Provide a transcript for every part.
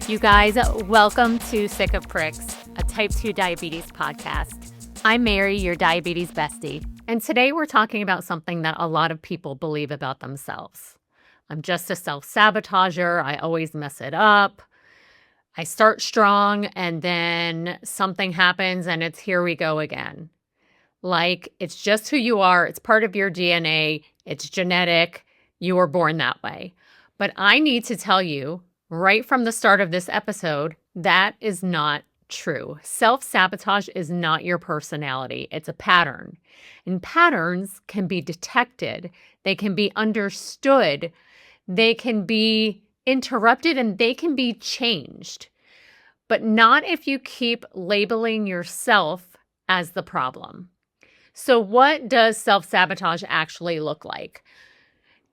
You guys, welcome to Sick of Pricks, a type 2 diabetes podcast. I'm Mary, your diabetes bestie, and today we're talking about something that a lot of people believe about themselves. I'm just a self-sabotager. I always mess it up. I start strong and then something happens and it's here we go again. Like, it's just who you are. It's part of your DNA. It's genetic. You were born that way. But I need to tell you right from the start of this episode, that is not true. Self-sabotage is not your personality. It's a pattern. And patterns can be detected. They can be understood. They can be interrupted and they can be changed. But not if you keep labeling yourself as the problem. So what does self-sabotage actually look like?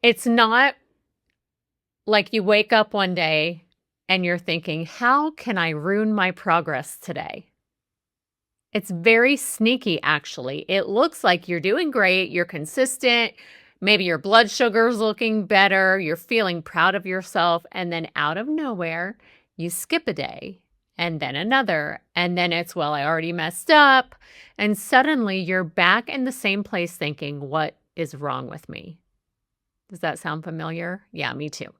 It's not like you wake up one day and you're thinking, how can I ruin my progress today? It's very sneaky, actually. It looks like you're doing great, you're consistent, maybe your blood sugar's looking better, you're feeling proud of yourself, and then out of nowhere, you skip a day, and then another, and then it's, well, I already messed up, and suddenly you're back in the same place thinking, what is wrong with me? Does that sound familiar? Yeah, me too.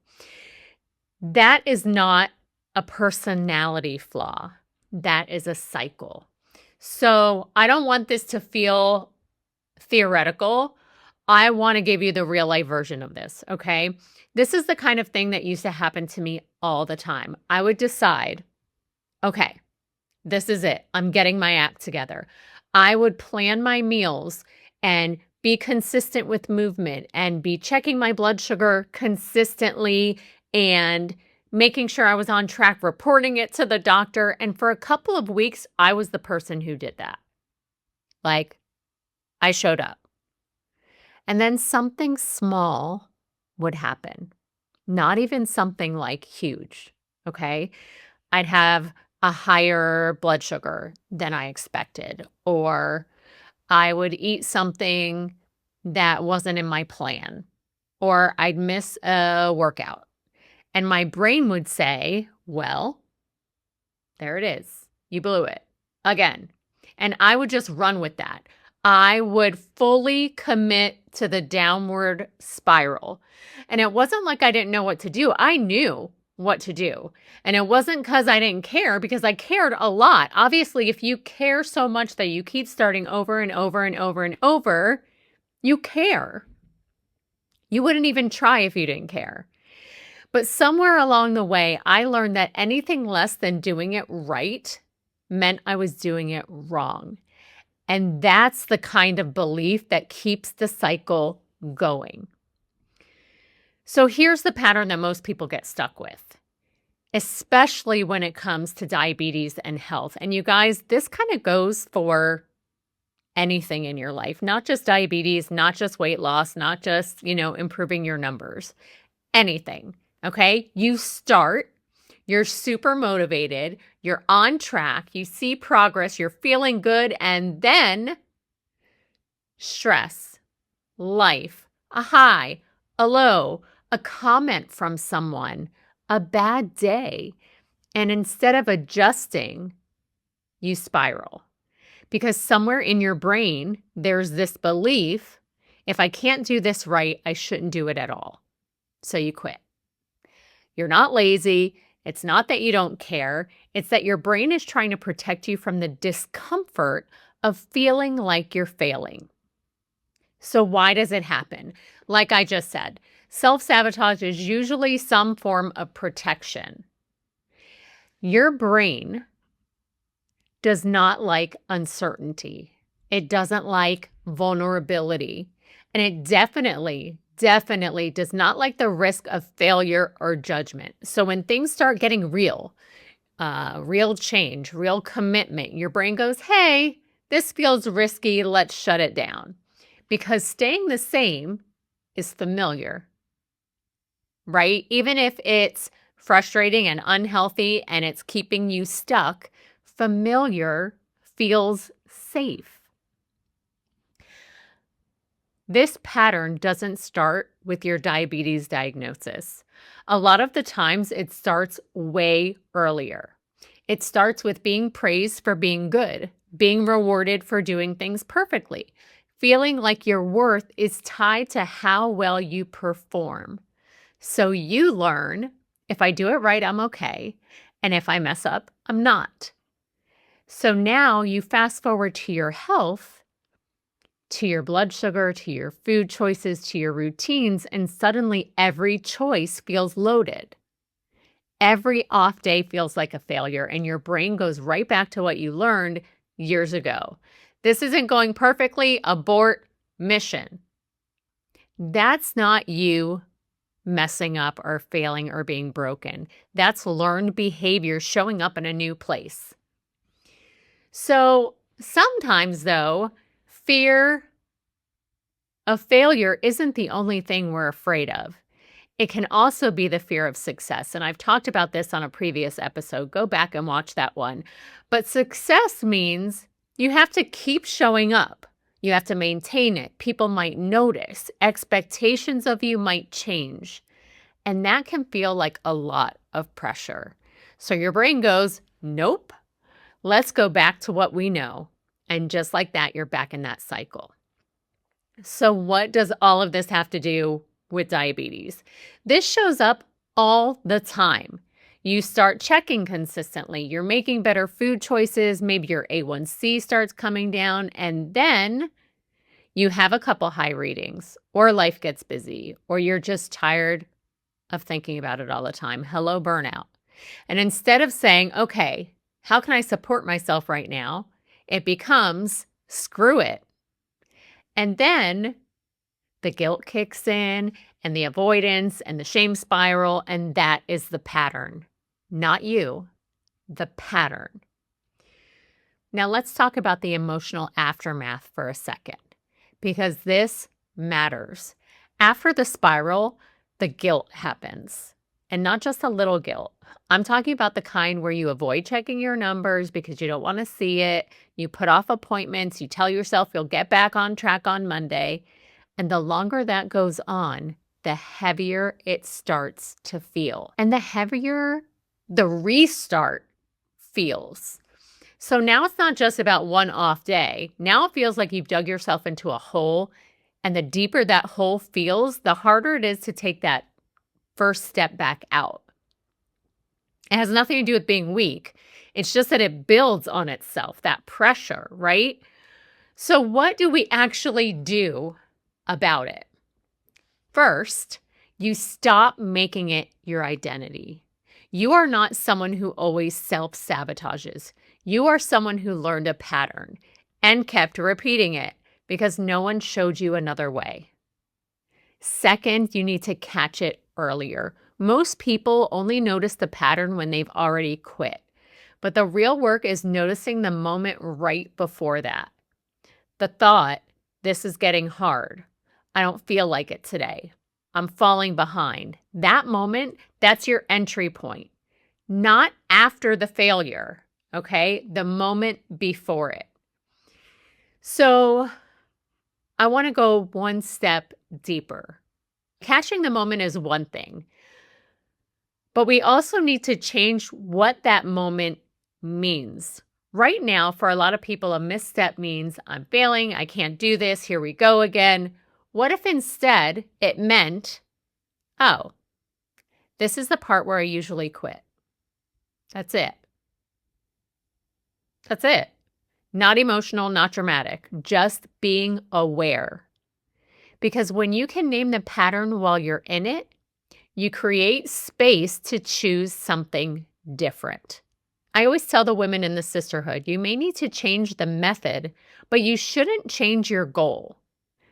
That is not a personality flaw. That is a cycle. So I don't want this to feel theoretical. I want to give you the real life version of this, okay? This is the kind of thing that used to happen to me all the time. I would decide, okay, this is it. I'm getting my act together. I would plan my meals and be consistent with movement and be checking my blood sugar consistently and making sure I was on track, reporting it to the doctor. And for a couple of weeks, I was the person who did that. Like, I showed up. And then something small would happen. Not even something like huge, okay? I'd have a higher blood sugar than I expected, or I would eat something that wasn't in my plan, or I'd miss a workout. And my brain would say, well, there it is. You blew it again. And I would just run with that. I would fully commit to the downward spiral. And it wasn't like I didn't know what to do. I knew what to do. And it wasn't because I didn't care, because I cared a lot. Obviously, if you care so much that you keep starting over and over and over and over, you care. You wouldn't even try if you didn't care. But somewhere along the way, I learned that anything less than doing it right meant I was doing it wrong. And that's the kind of belief that keeps the cycle going. So here's the pattern that most people get stuck with, especially when it comes to diabetes and health. And you guys, this kind of goes for anything in your life, not just diabetes, not just weight loss, not just, improving your numbers, anything. Okay, you start, you're super motivated, you're on track, you see progress, you're feeling good, and then stress, life, a high, a low, a comment from someone, a bad day. And instead of adjusting, you spiral. Because somewhere in your brain, there's this belief, if I can't do this right, I shouldn't do it at all. So you quit. You're not lazy. It's not that you don't care. It's that your brain is trying to protect you from the discomfort of feeling like you're failing. So why does it happen? Like I just said, self-sabotage is usually some form of protection. Your brain does not like uncertainty. It doesn't like vulnerability. And it definitely does not like the risk of failure or judgment. So when things start getting real change, real commitment, your brain goes, hey, this feels risky, let's shut it down. Because staying the same is familiar, right? Even if it's frustrating and unhealthy and it's keeping you stuck, familiar feels safe. This pattern doesn't start with your diabetes diagnosis. A lot of the times it starts way earlier. It starts with being praised for being good, being rewarded for doing things perfectly, feeling like your worth is tied to how well you perform. So you learn, if I do it right, I'm okay. And if I mess up, I'm not. So now you fast forward to your health, to your blood sugar, to your food choices, to your routines, and suddenly every choice feels loaded. Every off day feels like a failure, and your brain goes right back to what you learned years ago. This isn't going perfectly, abort mission. That's not you messing up or failing or being broken. That's learned behavior showing up in a new place. So sometimes, though, fear of failure isn't the only thing we're afraid of. It can also be the fear of success. And I've talked about this on a previous episode. Go back and watch that one. But success means you have to keep showing up. You have to maintain it. People might notice. Expectations of you might change. And that can feel like a lot of pressure. So your brain goes, nope, let's go back to what we know. And just like that, you're back in that cycle. So what does all of this have to do with diabetes? This shows up all the time. You start checking consistently. You're making better food choices. Maybe your A1C starts coming down. And then you have a couple high readings, or life gets busy, or you're just tired of thinking about it all the time. Hello, burnout. And instead of saying, okay, how can I support myself right now? It becomes, screw it. And then the guilt kicks in and the avoidance and the shame spiral, and that is the pattern. Not you, the pattern. Now let's talk about the emotional aftermath for a second, because this matters. After the spiral, the guilt happens, and not just a little guilt. I'm talking about the kind where you avoid checking your numbers because you don't want to see it. You put off appointments. You tell yourself you'll get back on track on Monday. And the longer that goes on, the heavier it starts to feel. And the heavier the restart feels. So now it's not just about one off day. Now it feels like you've dug yourself into a hole. And the deeper that hole feels, the harder it is to take that first step back out. It has nothing to do with being weak. It's just that it builds on itself, that pressure, right? So what do we actually do about it? First, you stop making it your identity. You are not someone who always self-sabotages. You are someone who learned a pattern and kept repeating it because no one showed you another way. Second, you need to catch it earlier. Most people only notice the pattern when they've already quit. But the real work is noticing the moment right before that. The thought, this is getting hard. I don't feel like it today. I'm falling behind. That moment, that's your entry point. Not after the failure, okay? The moment before it. So I want to go one step deeper. Catching the moment is one thing, but we also need to change what that moment means. Right now, for a lot of people, a misstep means I'm failing, I can't do this, here we go again. What if instead it meant, oh, this is the part where I usually quit. That's it. That's it. Not emotional, not dramatic, just being aware. Because when you can name the pattern while you're in it, you create space to choose something different. I always tell the women in the Sisterhood, you may need to change the method, but you shouldn't change your goal.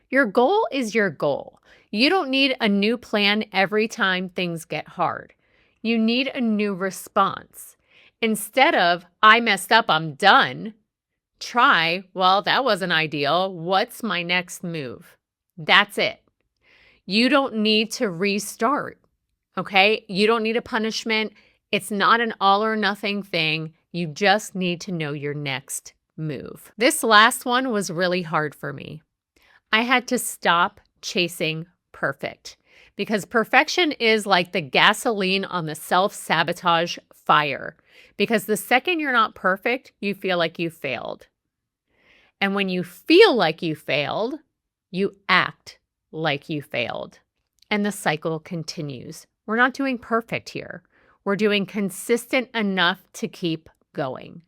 Your goal is your goal. You don't need a new plan every time things get hard. You need a new response. Instead of, I messed up, I'm done, try, well, that wasn't ideal. What's my next move? That's it. You don't need to restart, okay? You don't need a punishment. It's not an all or nothing thing. You just need to know your next move. This last one was really hard for me. I had to stop chasing perfect. because perfection is like the gasoline on the self-sabotage fire. Because the second you're not perfect, you feel like you failed. And when you feel like you failed, you act like you failed. And the cycle continues. We're not doing perfect here. We're doing consistent enough to keep going.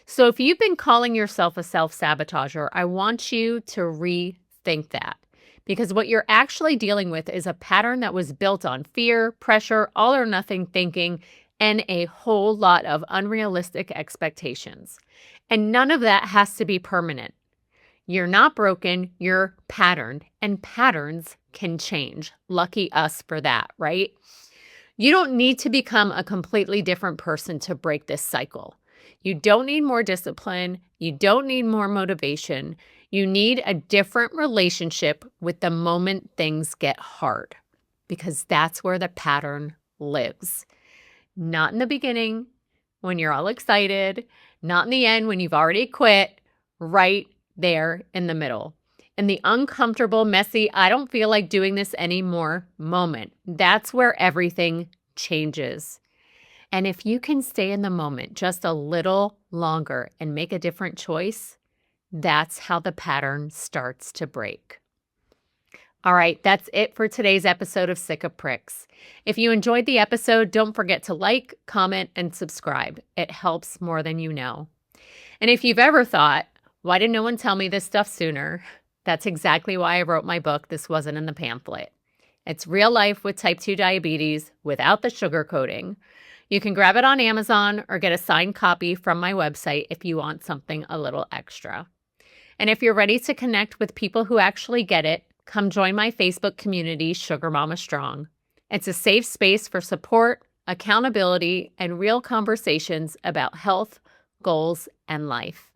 So if you've been calling yourself a self-sabotager, I want you to rethink that. Because what you're actually dealing with is a pattern that was built on fear, pressure, all or nothing thinking, and a whole lot of unrealistic expectations. And none of that has to be permanent. You're not broken, you're patterned, and patterns can change. Lucky us for that, right? You don't need to become a completely different person to break this cycle. You don't need more discipline. You don't need more motivation. You need a different relationship with the moment things get hard, because that's where the pattern lives. Not in the beginning when you're all excited, not in the end when you've already quit, right there in the middle. In the uncomfortable, messy, I don't feel like doing this anymore moment. That's where everything changes. And if you can stay in the moment just a little longer and make a different choice, that's how the pattern starts to break. All right, that's it for today's episode of Sick of Pricks. If you enjoyed the episode, don't forget to like, comment, and subscribe. It helps more than you know. And if you've ever thought, why did no one tell me this stuff sooner? That's exactly why I wrote my book, This Wasn't in the Pamphlet. It's real life with type 2 diabetes without the sugarcoating. You can grab it on Amazon or get a signed copy from my website if you want something a little extra. And if you're ready to connect with people who actually get it, come join my Facebook community, Sugar Mama Strong. It's a safe space for support, accountability, and real conversations about health, goals, and life.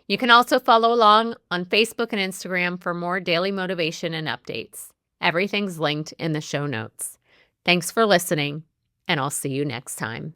You can also follow along on Facebook and Instagram for more daily motivation and updates. Everything's linked in the show notes. Thanks for listening, and I'll see you next time.